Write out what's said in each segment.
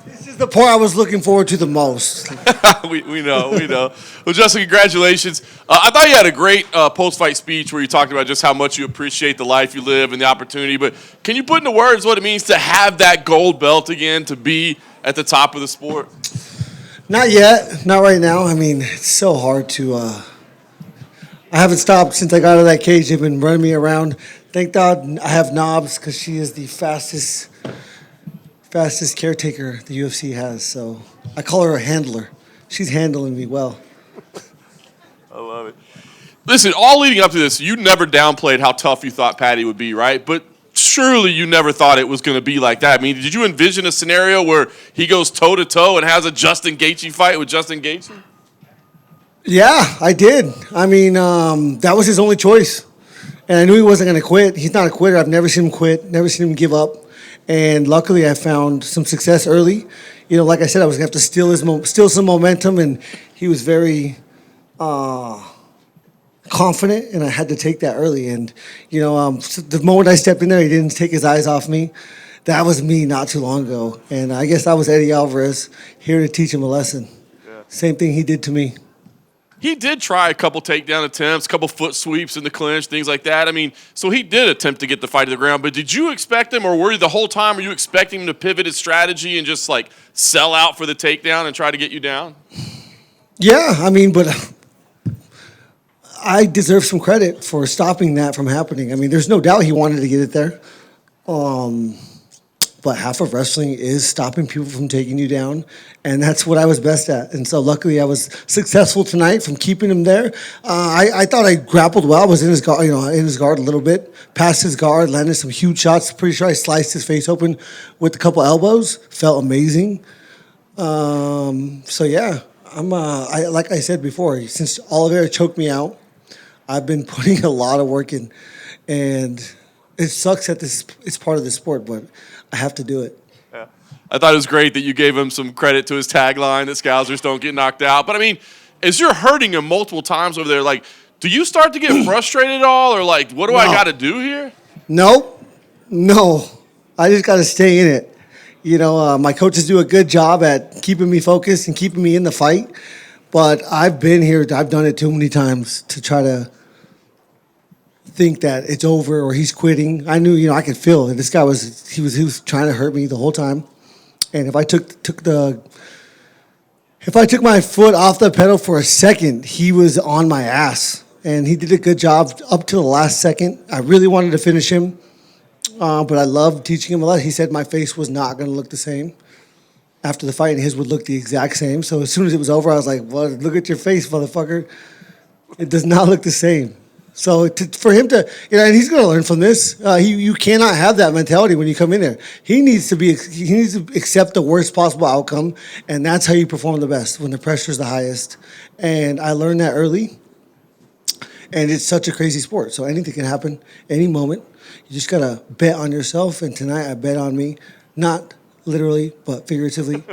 This is the part I was looking forward to the most. we know. Well, Justin, congratulations. I thought you had a great post-fight speech where you talked about just how much you appreciate the life you live and the opportunity. But can you put into words what it means to have that gold belt again, to be at the top of the sport? Not yet. Not right now. I mean, it's so hard to... I haven't stopped since I got out of that cage. They've been running me around. Thank God I have Knobs because she is the fastest caretaker the UFC has. So I call her a handler. She's handling me well. I love it. Listen, all leading up to this, you never downplayed how tough you thought Paddy would be, right? But surely you never thought it was going to be like that. I mean, did you envision a scenario where he goes toe-to-toe and has a Justin Gaethje fight with Justin Gaethje? Yeah, I did. I mean, that was his only choice. And I knew he wasn't going to quit. He's not a quitter. I've never seen him quit, never seen him give up. And luckily, I found some success early. You know, like I said, I was going to have to steal some momentum, and he was very confident, and I had to take that early. And, you know, the moment I stepped in there, he didn't take his eyes off me. That was me not too long ago. And I guess I was Eddie Alvarez, here to teach him a lesson. Yeah. Same thing he did to me. He did try a couple takedown attempts, a couple foot sweeps in the clinch, things like that. I mean, so he did attempt to get the fight to the ground, but did you expect him, or were you the whole time, were you expecting him to pivot his strategy and just like sell out for the takedown and try to get you down? Yeah, I mean, but I deserve some credit for stopping that from happening. I mean, there's no doubt he wanted to get it there. But half of wrestling is stopping people from taking you down, and that's what I was best at. And so luckily I was successful tonight from keeping him there. I thought I grappled well. I was in his guard, in his guard a little bit, past his guard, landed some huge shots. Pretty sure I sliced his face open with a couple elbows. Felt amazing. So yeah, like I said before, since Oliveira choked me out, I've been putting a lot of work in, and it sucks that it's part of the sport, but I have to do it. Yeah. I thought it was great that you gave him some credit to his tagline that Scousers don't get knocked out. But, I mean, as you're hurting him multiple times over there, like, do you start to get frustrated at all? Or, like, what do I got to do here? Nope. No. I just got to stay in it. You know, my coaches do a good job at keeping me focused and keeping me in the fight. But I've been here. I've done it too many times to try to think that it's over or he's quitting. I knew, I could feel it. This guy was trying to hurt me the whole time. And if I took my foot off the pedal for a second, he was on my ass. And he did a good job up to the last second. I really wanted to finish him, but I loved teaching him a lot. He said my face was not going to look the same after the fight, and his would look the exact same. So as soon as it was over, I was like, well, look at your face, motherfucker. It does not look the same. So for him to, and he's going to learn from this. You cannot have that mentality when you come in there. He needs to accept the worst possible outcome, and that's how you perform the best, when the pressure is the highest. And I learned that early. And it's such a crazy sport, so anything can happen any moment. You just gotta bet on yourself. And tonight I bet on me, not literally but figuratively.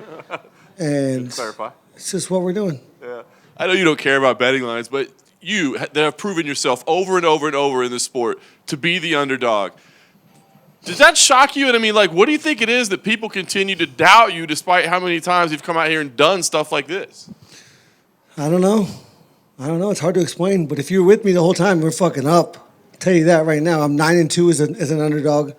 And clarify. It's just what we're doing. Yeah, I know you don't care about betting lines, but you have proven yourself over and over and over in this sport to be the underdog. Does that shock you? And I mean, like, what do you think it is that people continue to doubt you despite how many times you've come out here and done stuff like this? I don't know. It's hard to explain. But if you're with me the whole time, we're fucking up. I'll tell you that right now. I'm 9-2 as an underdog.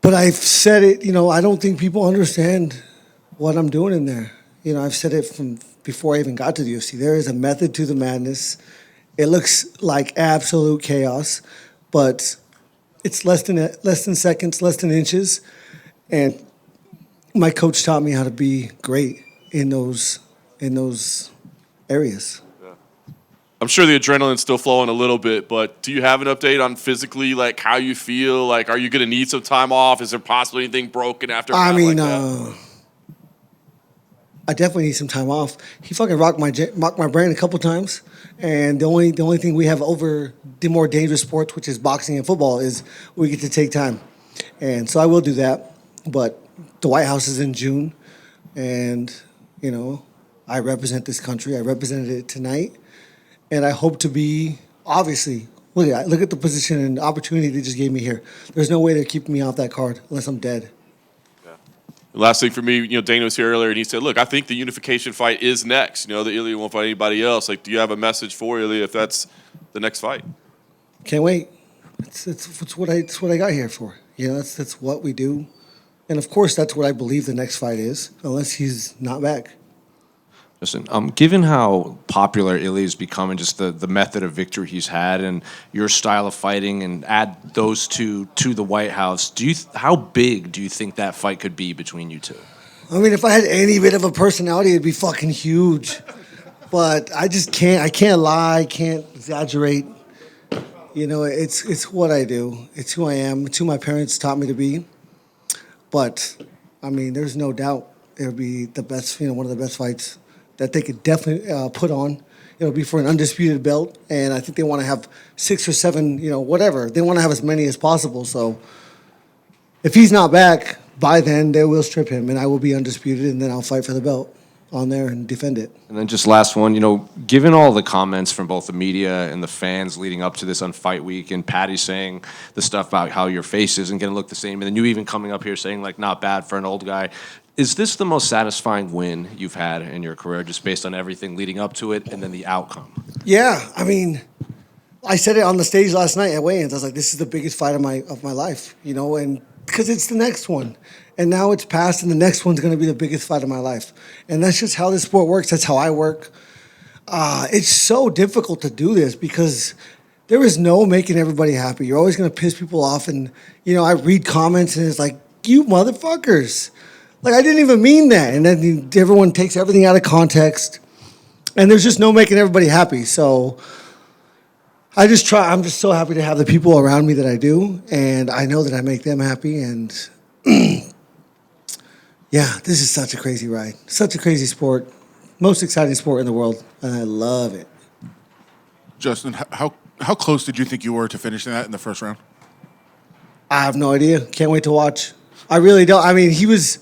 But I've said it, I don't think people understand what I'm doing in there. I've said it from before I even got to the UFC. There is a method to the madness. It looks like absolute chaos, but it's less than seconds, less than inches. And my coach taught me how to be great in those areas. Yeah. I'm sure the adrenaline's still flowing a little bit, but do you have an update on physically, like, how you feel? Like, are you going to need some time off? Is there possibly anything broken after a like that? I definitely need some time off. He fucking rocked my brain a couple times, and the only thing we have over the more dangerous sports, which is boxing and football, is we get to take time. And so I will do that, but the White House is in June, and, I represent this country. I represented it tonight, And I hope to be, obviously, look at the position and opportunity they just gave me here. There's no way they're keeping me off that card unless I'm dead. Last thing for me, Dana was here earlier, and he said, "Look, I think the unification fight is next. The Ilia won't fight anybody else. Like, do you have a message for Ilia if that's the next fight?" Can't wait. It's what I got here for. That's what we do, and of course that's what I believe the next fight is, unless he's not back. Listen, given how popular Ilia's become and just the method of victory he's had and your style of fighting, and add those two to the White House, how big do you think that fight could be between you two? I mean, if I had any bit of a personality, it'd be fucking huge. But I just can't. I can't lie. I can't exaggerate. It's what I do. It's who I am. It's who my parents taught me to be. But I mean, there's no doubt it'll be the best. One of the best fights that they could definitely put on. It'll be for an undisputed belt, and I think they want to have 6 or 7, whatever. They want to have as many as possible. So if he's not back by then, they will strip him, and I will be undisputed, and then I'll fight for the belt on there and defend it. And then just last one, given all the comments from both the media and the fans leading up to this on Fight Week, and Paddy saying the stuff about how your face isn't going to look the same, and then you even coming up here saying, like, not bad for an old guy, is this the most satisfying win you've had in your career, just based on everything leading up to it and then the outcome? Yeah, I mean, I said it on the stage last night at weigh-ins. I was like, this is the biggest fight of my life, and because it's the next one. And now it's past, and the next one's going to be the biggest fight of my life. And that's just how this sport works. That's how I work. It's so difficult to do this because there is no making everybody happy. You're always going to piss people off. And, I read comments, and it's like, you motherfuckers. Like, I didn't even mean that. And then everyone takes everything out of context. And there's just no making everybody happy. So I'm just so happy to have the people around me that I do. And I know that I make them happy. And yeah, this is such a crazy ride. Such a crazy sport. Most exciting sport in the world. And I love it. Justin, how close did you think you were to finishing that in the first round? I have no idea. Can't wait to watch. I really don't. I mean, he was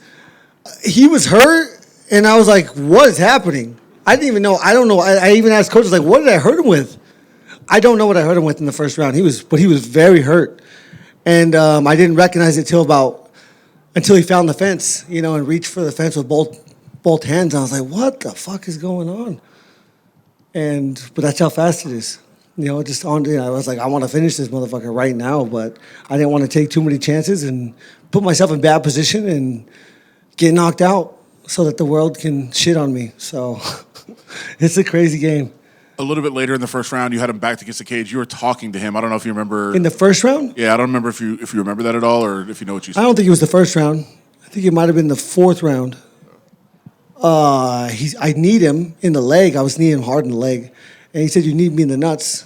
hurt, and I was like, what is happening? I didn't even know. I don't know. I even asked coaches, like, what did I hurt him with? I don't know what I hurt him with in the first round. He was very hurt. And I didn't recognize it until he found the fence, and reached for the fence with both hands. I was like, what the fuck is going on? But that's how fast it is. I was like, I want to finish this motherfucker right now, but I didn't want to take too many chances and put myself in bad position and get knocked out so that the world can shit on me. So it's a crazy game. A little bit later in the first round, you had him backed against the cage. You were talking to him. I don't know if you remember. In the first round? Yeah, I don't remember if you remember that at all, or if you know what you said. I don't think it was the first round. I think it might have been the fourth round. I need him in the leg. I was kneeing him hard in the leg. And he said, you need me in the nuts.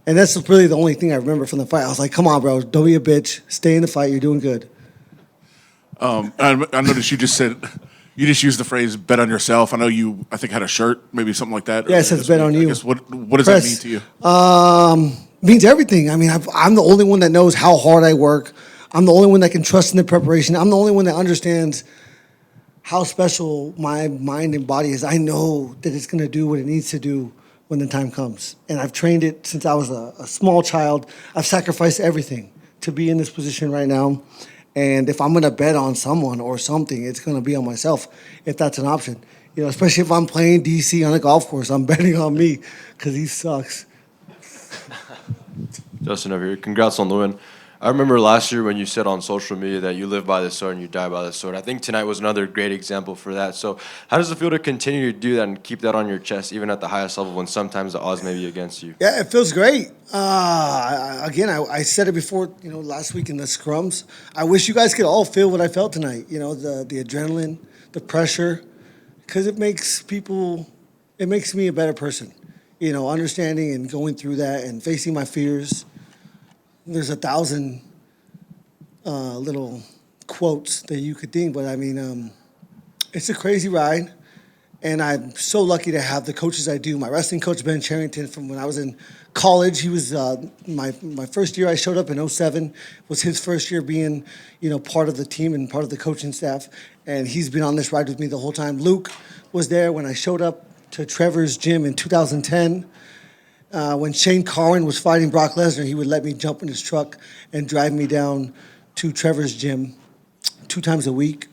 And that's really the only thing I remember from the fight. I was like, come on, bro. Don't be a bitch. Stay in the fight. You're doing good. I noticed you just used the phrase "bet on yourself." I know I think had a shirt, maybe something like that. Yeah, it says "bet on you." I guess what does that mean to you? Means everything. I mean, I'm the only one that knows how hard I work. I'm the only one that can trust in the preparation. I'm the only one that understands how special my mind and body is. I know that it's going to do what it needs to do when the time comes. And I've trained it since I was a small child. I've sacrificed everything to be in this position right now. And if I'm going to bet on someone or something, it's going to be on myself, if that's an option. Especially if I'm playing DC on a golf course, I'm betting on me because he sucks. Justin over here. Congrats on the win. I remember last year when you said on social media that you live by the sword and you die by the sword. I think tonight was another great example for that. So how does it feel to continue to do that and keep that on your chest, even at the highest level when sometimes the odds may be against you? Yeah, it feels great. I said it before, last week in the scrums. I wish you guys could all feel what I felt tonight. The adrenaline, the pressure, because it makes me a better person. Understanding and going through that and facing my fears. There's 1,000 little quotes that you could think, but I mean, it's a crazy ride, and I'm so lucky to have the coaches I do. My wrestling coach, Ben Charrington, from when I was in college, he was my first year I showed up in 2007, was his first year being, part of the team and part of the coaching staff, and he's been on this ride with me the whole time. Luke was there when I showed up to Trevor's gym in 2010. When Shane Carwin was fighting Brock Lesnar, he would let me jump in his truck and drive me down to Trevor's gym 2 times a week.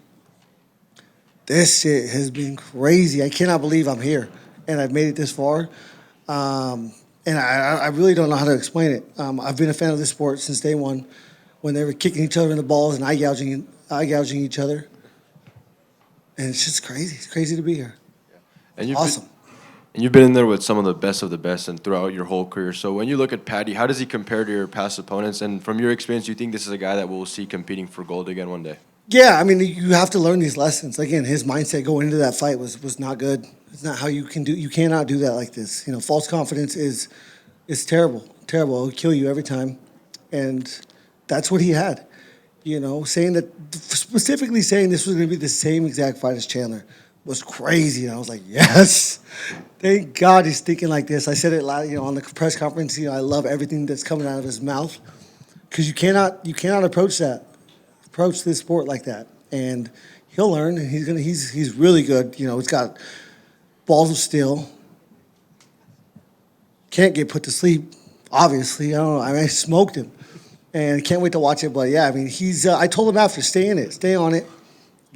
This shit has been crazy. I cannot believe I'm here and I've made it this far. And I really don't know how to explain it. I've been a fan of this sport since day one, when they were kicking each other in the balls and eye gouging each other. And it's just crazy. It's crazy to be here. And Awesome. And you've been in there with some of the best and throughout your whole career. So when you look at Paddy, how does he compare to your past opponents? And from your experience, do you think this is a guy that we'll see competing for gold again one day? Yeah, I mean, you have to learn these lessons. Again, his mindset going into that fight was not good. It's not how you can do. You cannot do that like this. You know, false confidence is terrible. Terrible. It'll kill you every time. And that's what he had. You know, specifically saying this was going to be the same exact fight as Chandler was crazy. And I was like, yes, thank God he's thinking like this. I said it on the press conference. I love everything that's coming out of his mouth, because you cannot approach this sport like that. And he'll learn, and he's really good. He's got balls of steel. Can't get put to sleep, obviously. I don't know. I smoked him, and can't wait to watch it. But yeah, I mean, I told him after, stay in it, stay on it.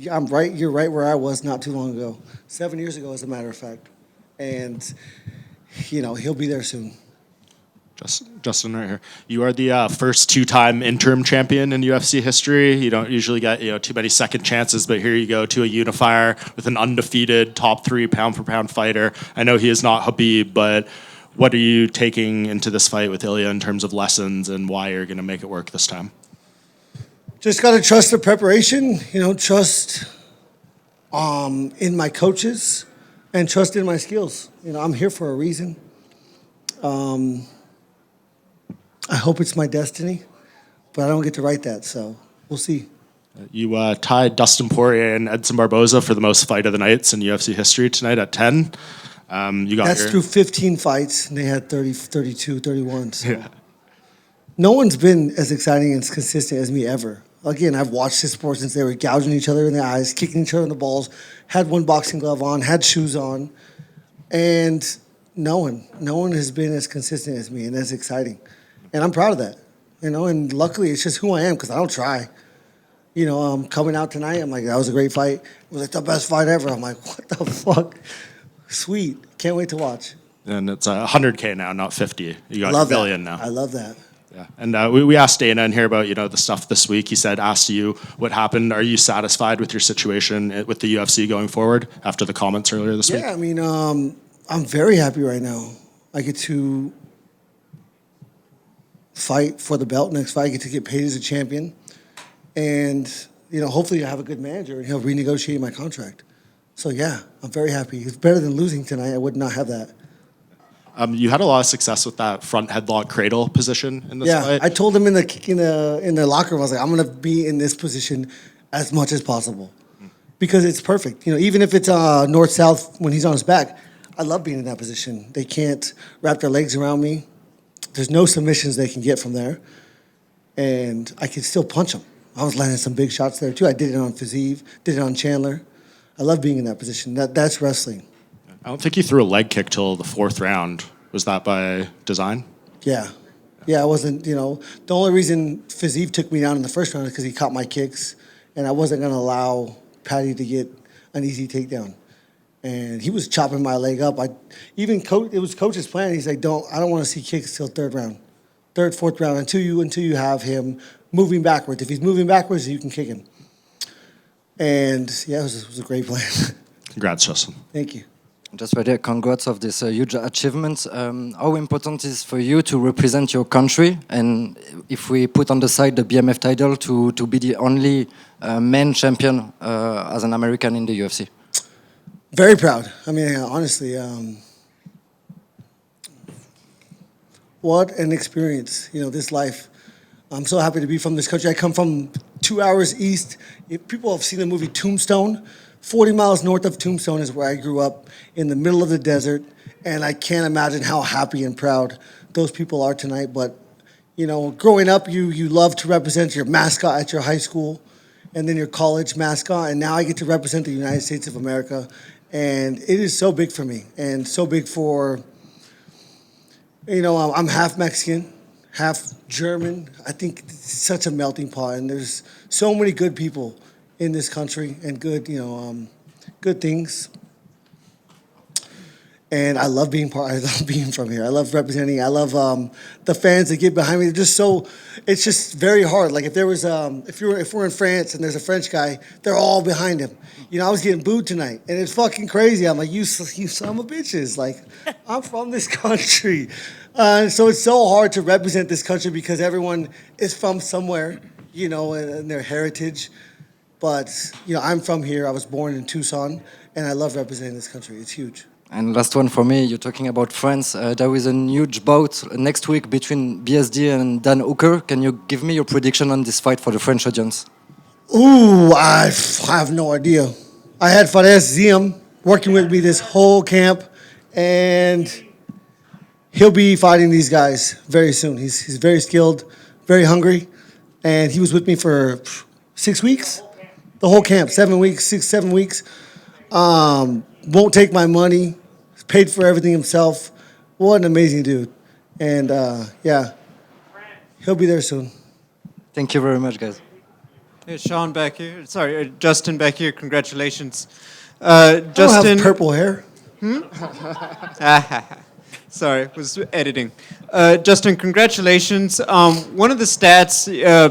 I'm right. You're right where I was not too long ago, 7 years ago, as a matter of fact. And he'll be there soon. Justin, right here. You are the first 2-time interim champion in UFC history. You don't usually get too many second chances, but here you go to a unifier with an undefeated top 3 pound-for-pound fighter. I know he is not Khabib, but what are you taking into this fight with Ilia in terms of lessons and why you're going to make it work this time? Just got to trust the preparation. Trust in my coaches and trust in my skills. I'm here for a reason. I hope it's my destiny, but I don't get to write that, so we'll see. You tied Dustin Poirier and Edson Barboza for the most fight of the nights in UFC history tonight at 10. That's through 15 fights, and they had 30, 32, 31. So. Yeah. No one's been as exciting and as consistent as me ever. Again, I've watched this sport since they were gouging each other in the eyes, kicking each other in the balls, had one boxing glove on, had shoes on, and no one has been as consistent as me and as exciting. And I'm proud of that, and luckily it's just who I am, because I don't try. Coming out tonight, I'm like, that was a great fight. It was like the best fight ever. I'm like, what the fuck? Sweet. Can't wait to watch. And it's 100K now, not 50. You got a million now. I love that. Yeah. And we asked Dana in here about, the stuff this week. He asked you what happened. Are you satisfied with your situation with the UFC going forward after the comments earlier this week? Yeah, I mean, I'm very happy right now. I get to fight for the belt next fight. I get to get paid as a champion. And, hopefully I have a good manager and he'll renegotiate my contract. So, yeah, I'm very happy. It's better than losing tonight. I would not have that. You had a lot of success with that front headlock cradle position in this fight. I told him in the locker room, I was like, I'm going to be in this position as much as possible because it's perfect. Even if it's north-south when he's on his back, I love being in that position. They can't wrap their legs around me. There's no submissions they can get from there. And I can still punch them. I was landing some big shots there, too. I did it on Fiziev, did it on Chandler. I love being in that position. That's wrestling. I don't think you threw a leg kick till the 4th round. Was that by design? Yeah. Yeah, I wasn't, the only reason Fiziev took me down in the first round is because he caught my kicks, and I wasn't going to allow Paddy to get an easy takedown. And he was chopping my leg up. It was coach's plan. He's like, I don't want to see kicks till 3rd round, 3rd, 4th round, until you have him moving backwards. If he's moving backwards, you can kick him. And yeah, it was a great plan. Congrats, Justin. Thank you. Just right there, congrats of this huge achievement. How important is for you to represent your country? And if we put on the side the BMF title, to be the only man champion as an American in the UFC? Very proud. I mean, honestly, what an experience, this life. I'm so happy to be from this country. I come from 2 hours east. If people have seen the movie Tombstone, 40 miles north of Tombstone is where I grew up, in the middle of the desert, and I can't imagine how happy and proud those people are tonight. But, growing up, you love to represent your mascot at your high school and then your college mascot, and now I get to represent the United States of America, and it is so big for me and so big for You know, I'm half Mexican, half German. I think it's such a melting pot, and there's so many good people in this country and good, good things. And I love being I love being from here. I love representing. I love the fans that get behind me. They're just so. It's just very hard. Like if there was, if we're in France and there's a French guy, they're all behind him. You know, I was getting booed tonight, and it's fucking crazy. I'm like, you son of a bitches. Like, I'm from this country, so it's so hard to represent this country because everyone is from somewhere, you know, and their heritage. But you know, I'm from here. I was born in Tucson, and I love representing this country. It's huge. And last one for me, you're talking about France. There is a huge bout next week between BSD and Dan Hooker. Can you give me your prediction on this fight for the French audience? Ooh, I have no idea. I had Fares Ziam working with me this whole camp, and he'll be fighting these guys very soon. He's very skilled, very hungry, and he was with me for 6 weeks, the whole camp, 7 weeks, 7 weeks. Won't take my money. Paid for everything himself. What an amazing dude. And yeah, he'll be there soon. Thank you very much, guys. Hey, Sean back here. Sorry, Justin back here. Congratulations. I don't Justin. have purple hair. Sorry, was editing. Justin, congratulations. One of the stats,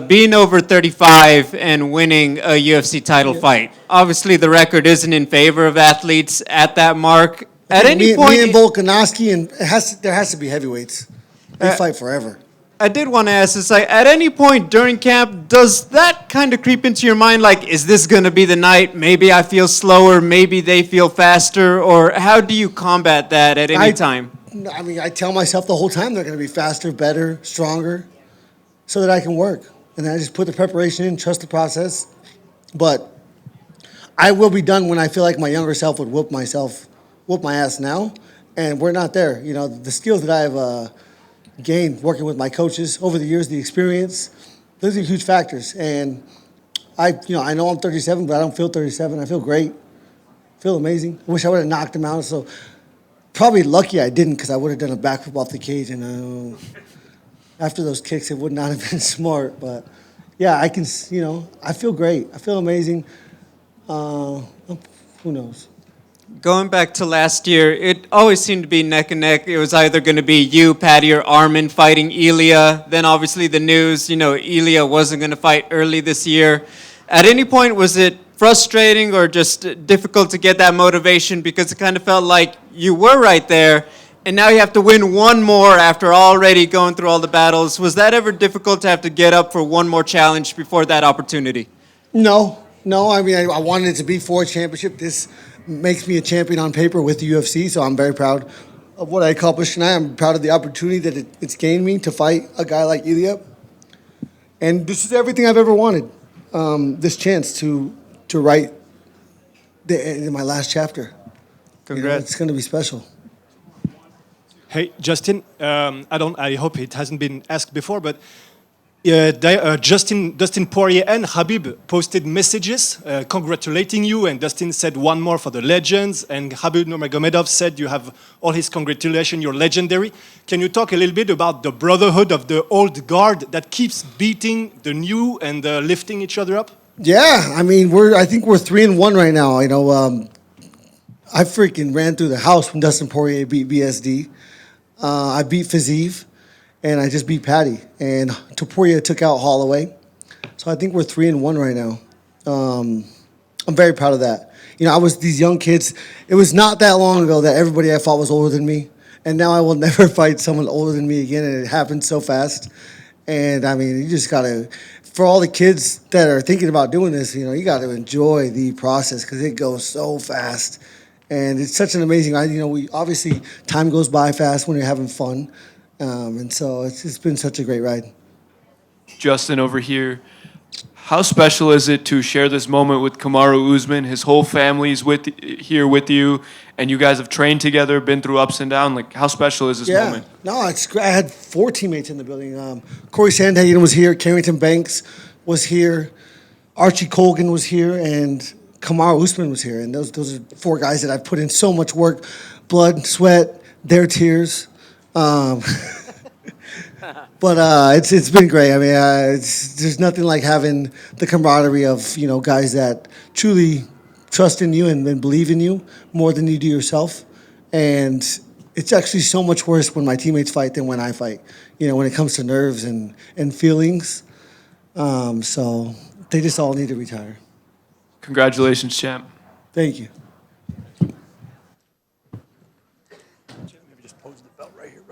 being over 35 and winning a UFC title fight. Obviously, the record isn't in favor of athletes at that mark. At any point, me and Volkanovski, and there has to be heavyweights. They fight forever. I did want to ask this, like, at any point during camp, does that kind of creep into your mind? Like, is this going to be the night? Maybe I feel slower, maybe they feel faster, or how do you combat that at any time? I mean, I tell myself the whole time they're going to be faster, better, stronger, so that I can work. And then I just put the preparation in, trust the process. But I will be done when I feel like my younger self would whoop my ass now. And we're not there. You know, the skills that I've gained working with my coaches over the years, the experience, those are huge factors. And I know I'm 37, but I don't feel 37. I feel great. I feel amazing. I wish I would have knocked him out. So probably lucky I didn't, because I would have done a backflip off the cage. And after those kicks, it would not have been smart. But yeah, I can, I feel great. I feel amazing. Who knows? Going back to last year, it always seemed to be neck and neck. It was either going to be you, Paddy, or Armin fighting Ilia. Then obviously the news, Ilia wasn't going to fight early this year. At any point, was it frustrating or just difficult to get that motivation, because it kind of felt like you were right there and now you have to win one more after already going through all the battles? Was that ever difficult to have to get up for one more challenge before that opportunity? No. I mean, I wanted it to be for a championship. This makes me a champion on paper with the UFC, so I'm very proud of what I accomplished tonight. I'm proud of the opportunity that it's gained me to fight a guy like Ilia. And this is everything I've ever wanted, this chance to write in my last chapter. Congrats. It's going to be special. Hey, Justin, I hope it hasn't been asked before, but Dustin Poirier and Khabib posted messages congratulating you, and Dustin said one more for the legends, and Khabib Nurmagomedov said you have all his congratulations, you're legendary. Can you talk a little bit about the brotherhood of the old guard that keeps beating the new and lifting each other up? Yeah, I mean, I think we're 3-1 right now. I freaking ran through the house when Dustin Poirier beat BSD. I beat Fiziev. And I just beat Paddy. And Topuria took out Holloway. So I think we're 3-1 right now. I'm very proud of that. I was these young kids. It was not that long ago that everybody I fought was older than me. And now I will never fight someone older than me again. And it happened so fast. And, I mean, you just got to, for all the kids that are thinking about doing this, you got to enjoy the process, because it goes so fast. And it's such an amazing ride. Obviously, time goes by fast when you're having fun. And so it's been such a great ride. Justin over here, how special is it to share this moment with Kamaru Usman? His whole family's here with you, and you guys have trained together, been through ups and downs. Like, how special is this moment? No, it's great. I had 4 teammates in the building. Corey Sandhagen was here, Carrington Banks was here, Archie Colgan was here, and Kamaru Usman was here. And those are 4 guys that I've put in so much work, blood, sweat, their tears. But it's been great. I mean, there's nothing like having the camaraderie of guys that truly trust in you and believe in you more than you do yourself. And it's actually so much worse when my teammates fight than when I fight. When it comes to nerves and feelings. So they just all need to retire. Congratulations, champ. Thank you.